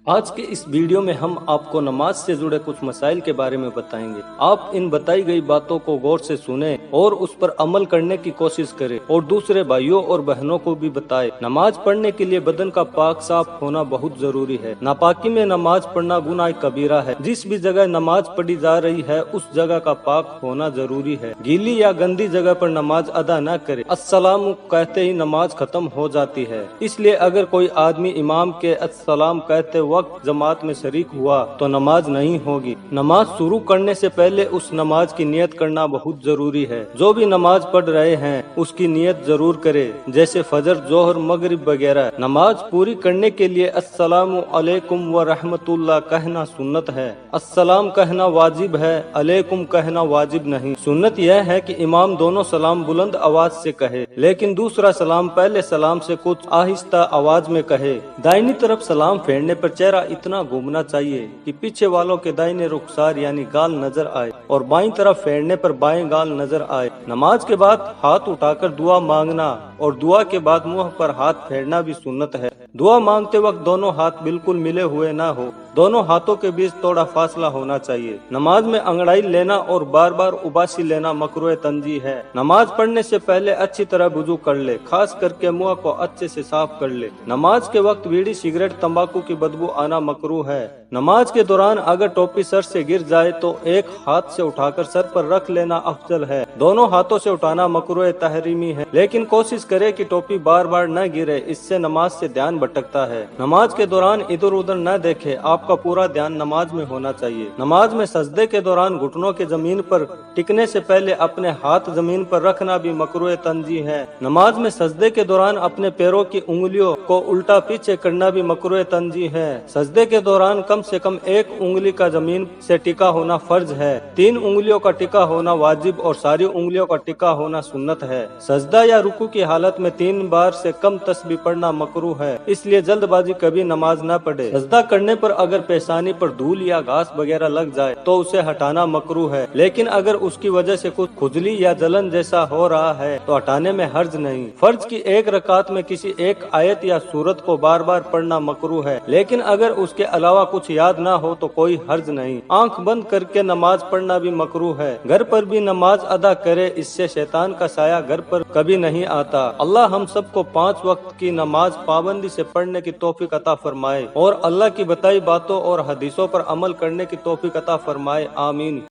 آج کے اس ویڈیو میں ہم آپ کو نماز سے جڑے کچھ مسائل کے بارے میں بتائیں گے۔ آپ ان بتائی گئی باتوں کو غور سے سنیں اور اس پر عمل کرنے کی کوشش کریں اور دوسرے بھائیوں اور بہنوں کو بھی بتائیں۔ نماز پڑھنے کے لیے بدن کا پاک صاف ہونا بہت ضروری ہے۔ ناپاکی میں نماز پڑھنا گناہ کبیرہ ہے۔ جس بھی جگہ نماز پڑھی جا رہی ہے اس جگہ کا پاک ہونا ضروری ہے۔ گیلی یا گندی جگہ پر نماز ادا نہ کرے۔ السلام کہتے ہی نماز ختم ہو جاتی ہے، اس لیے اگر کوئی آدمی امام کے السلام کہتے وقت جماعت میں شریک ہوا تو نماز نہیں ہوگی۔ نماز شروع کرنے سے پہلے اس نماز کی نیت کرنا بہت ضروری ہے۔ جو بھی نماز پڑھ رہے ہیں اس کی نیت ضرور کرے، جیسے فجر، ظہر، مغرب وغیرہ۔ نماز پوری کرنے کے لیے السلام علیکم ورحمۃ اللہ کہنا سنت ہے۔ السلام کہنا واجب ہے، علیکم کہنا واجب نہیں۔ سنت یہ ہے کہ امام دونوں سلام بلند آواز سے کہے، لیکن دوسرا سلام پہلے سلام سے کچھ آہستہ آواز میں کہے۔ دائنی طرف سلام پھیرنے پر چہرہ اتنا گھومنا چاہیے کہ پیچھے والوں کے دائیں رخسار یعنی گال نظر آئے اور بائیں طرف پھیرنے پر بائیں گال نظر آئے۔ نماز کے بعد ہاتھ اٹھا کر دعا مانگنا اور دعا کے بعد منہ پر ہاتھ پھیرنا بھی سنت ہے۔ دعا مانگتے وقت دونوں ہاتھ بالکل ملے ہوئے نہ ہو، دونوں ہاتھوں کے بیچ تھوڑا فاصلہ ہونا چاہیے۔ نماز میں انگڑائی لینا اور بار بار اباسی لینا مکروہ تنزیہ ہے۔ نماز پڑھنے سے پہلے اچھی طرح وضو کر لے، خاص کر کے منہ کو اچھے سے صاف کر لے۔ نماز کے وقت بیڑی، سگریٹ، تمباکو کی بدبو آنا مکروہ ہے۔ نماز کے دوران اگر ٹوپی سر سے گر جائے تو ایک ہاتھ سے اٹھا کر سر پر رکھ لینا افضل ہے۔ دونوں ہاتھوں سے اٹھانا مکروہ تحریمی ہے، لیکن کوشش کرے کہ ٹوپی بار بار نہ گرے، اس سے نماز سے دھیان بھٹکتا ہے۔ نماز کے دوران ادھر ادھر نہ دیکھے، آپ کا پورا دھیان نماز میں ہونا چاہیے۔ نماز میں سجدے کے دوران گھٹنوں کے زمین پر ٹکنے سے پہلے اپنے ہاتھ زمین پر رکھنا بھی مکروہ تنزیہ ہے۔ نماز میں سجدے کے دوران اپنے پیروں کی انگلیوں کو الٹا پیچھے کرنا بھی مکروہ تنزیہ ہے۔ سجدے کے دوران کم سے کم ایک انگلی کا زمین سے ٹکا ہونا فرض ہے، 3 انگلیوں کا ٹکا ہونا واجب اور ساری انگلیوں کا ٹکا ہونا سنت ہے۔ سجدہ یا رکوع کی حالت میں 3 بار سے کم تسبیح پڑھنا مکروہ ہے، اس لیے جلد بازی کبھی نماز نہ پڑھے۔ سجدہ کرنے پر اگر پیشانی پر دھول یا گھاس وغیرہ لگ جائے تو اسے ہٹانا مکروہ ہے، لیکن اگر اس کی وجہ سے کچھ کھجلی یا جلن جیسا ہو رہا ہے تو ہٹانے میں حرج نہیں۔ فرض کی ایک رکعت میں کسی ایک آیت یا سورت کو بار بار پڑھنا مکروہ ہے، لیکن اگر اس کے علاوہ کچھ یاد نہ ہو تو کوئی حرج نہیں۔ آنکھ بند کر کے نماز پڑھنا بھی مکروہ ہے۔ گھر پر بھی نماز ادا کرے، اس سے شیطان کا سایہ گھر پر کبھی نہیں آتا۔ اللہ ہم سب کو 5 وقت کی نماز پابندی سے پڑھنے کی توفیق عطا فرمائے اور اللہ کی بتائی باتوں اور حدیثوں پر عمل کرنے کی توفیق عطا فرمائے، آمین۔